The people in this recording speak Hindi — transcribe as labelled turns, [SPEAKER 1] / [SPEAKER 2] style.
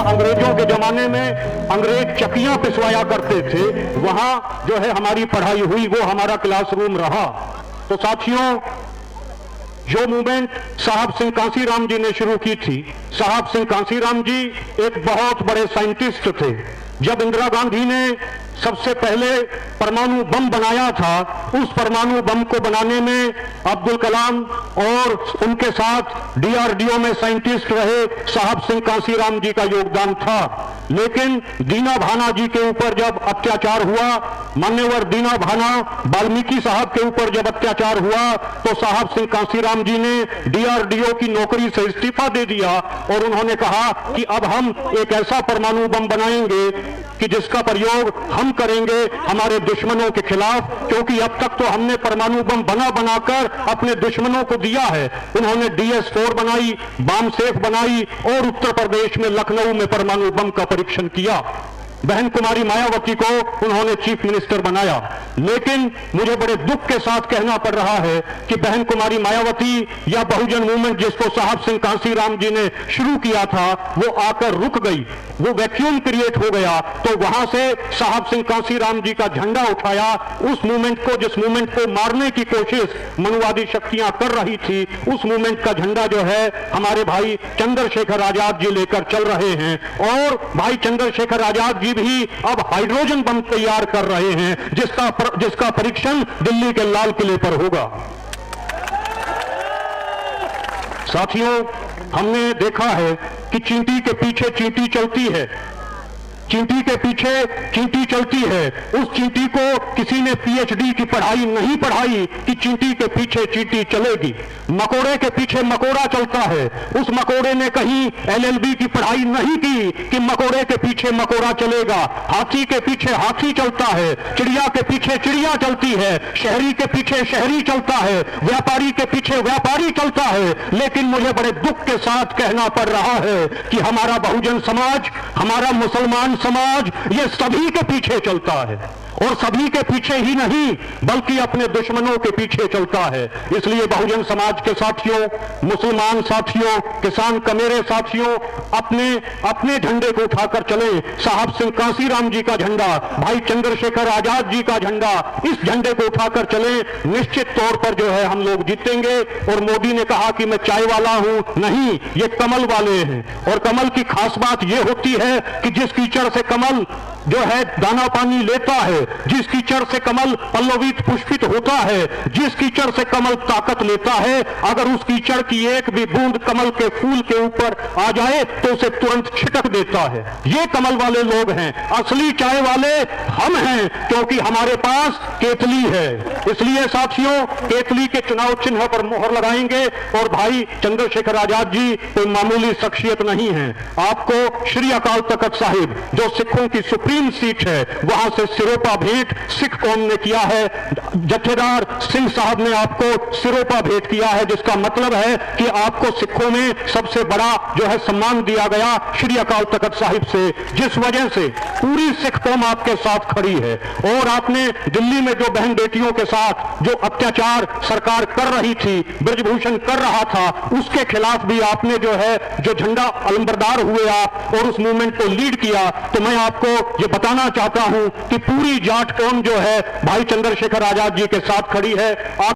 [SPEAKER 1] अंग्रेजों के जमाने में अंग्रेज चकियां पिसवाया करते थे, वहां जो है हमारी पढ़ाई हुई, वो हमारा क्लासरूम रहा। तो साथियों, जो मूवमेंट साहब सिंह कांसीराम जी ने शुरू की थी, साहब सिंह कांसीराम जी एक बहुत बड़े साइंटिस्ट थे। जब इंदिरा गांधी ने सबसे पहले परमाणु बम बनाया था, उस परमाणु बम को बनाने में अब्दुल कलाम और उनके साथ डीआरडीओ में साइंटिस्ट रहे साहब सिंह कांसीराम जी का योगदान था। लेकिन दीना भाना जी के ऊपर जब अत्याचार हुआ, मान्यवर दीना भाना वाल्मीकि साहब के ऊपर जब अत्याचार हुआ, तो साहब सिंह कांसीराम जी ने डीआरडीओ की नौकरी से इस्तीफा दे दिया और उन्होंने कहा कि अब हम एक ऐसा परमाणु बम बनाएंगे कि जिसका प्रयोग हम करेंगे हमारे दुश्मनों के खिलाफ, क्योंकि अब तक तो हमने परमाणु बम बनाकर अपने दुश्मनों को दिया है। उन्होंने DS-4 बनाई, बम सेफ बनाई और उत्तर प्रदेश में लखनऊ में परमाणु बम का परीक्षण किया। बहन कुमारी मायावती को उन्होंने चीफ मिनिस्टर बनाया। लेकिन मुझे बड़े दुख के साथ कहना पड़ रहा है कि बहन कुमारी मायावती या बहुजन मूवमेंट जिसको साहब सिंह कांसीराम जी ने शुरू किया था, वो आकर रुक गई, वो वैक्यूम क्रिएट हो गया। तो वहां से साहब सिंह कांसीराम जी का झंडा उठाया, उस मूवमेंट को, जिस मूवमेंट को मारने की कोशिश मनुवादी शक्तियां कर रही थी, उस मूवमेंट का झंडा जो है हमारे भाई चंद्रशेखर आजाद जी लेकर चल रहे हैं। और भाई चंद्रशेखर आजाद जी भी अब हाइड्रोजन बम तैयार कर रहे हैं, जिसका परीक्षण दिल्ली के लाल किले पर होगा। साथियों, हमने देखा है कि चींटी के पीछे चींटी चलती है, चींटी के पीछे चींटी चलती है। उस चींटी को किसी ने पीएचडी की पढ़ाई नहीं पढ़ाई कि चींटी के पीछे चींटी चलेगी। मकोड़े के पीछे मकोड़ा चलता है, उस मकोड़े ने कहीं LLB की पढ़ाई नहीं की कि मकोड़े के पीछे मकोड़ा चलेगा। हाथी के पीछे हाथी चलता है, चिड़िया के पीछे चिड़िया चलती है, शहरी के पीछे शहरी चलता है, व्यापारी के पीछे व्यापारी चलता है। लेकिन मुझे बड़े दुख के साथ कहना पड़ रहा है कि हमारा बहुजन समाज, हमारा मुसलमान समाज, ये सभी के पीछे चलता है, और सभी के पीछे ही नहीं बल्कि अपने दुश्मनों के पीछे चलता है। इसलिए बहुजन समाज के साथियों, मुसलमान साथियों, किसान कमेरे साथियों, अपने झंडे को उठाकर चले। साहब सिंह कांसीराम जी का झंडा, भाई चंद्रशेखर आजाद जी का झंडा, इस झंडे को उठाकर चले। निश्चित तौर पर जो है हम लोग जीतेंगे। और मोदी ने कहा कि मैं चाय वाला हूं, नहीं, ये कमल वाले हैं। और कमल की खास बात यह होती है कि जिस कीचड़ से कमल जो है दाना पानी लेता है, जिस कीचड़ से कमल पल्लवित पुष्पित होता है, जिस कीचड़ से कमल ताकत लेता है, अगर उस कीचड़ की एक भी बूंद कमल के फूल के ऊपर आ जाए तो उसे तुरंत छिटक देता है। ये कमल वाले लोग हैं, असली चाय वाले हम हैं, क्योंकि हमारे पास केतली है। इसलिए साथियों, केतली के चुनाव चिन्ह पर मोहर लगाएंगे। और भाई चंद्रशेखर आजाद जी कोई मामूली शख्सियत नहीं है। आपको श्री अकाल तख्त साहिब, जो सिखों की सुप्रीम सीट है, वहां से सिरोपा भेंट सिख कौम ने किया है। जत्थेदार सिंह साहब ने आपको सिरोपा भेंट किया है, जिसका मतलब है कि आपको सिखों में सबसे बड़ा जो है सम्मान दिया गया श्री अकाल तख्त साहिब से, जिस वजह से पूरी सिख कौम आपके साथ खड़ी है। और आपने दिल्ली में जो बहन बेटियों के साथ जो अत्याचार सरकार कर रही थी, ब्रजभूषण कर रहा था, उसके खिलाफ भी आपने जो है जो झंडा अलंबरदार हुए आप और उस मूवमेंट को लीड किया। तो मैं आपको ये बताना चाहता हूं कि पूरी जाट कौम जो है भाई चंद्रशेखर आजाद जी के साथ खड़ी है।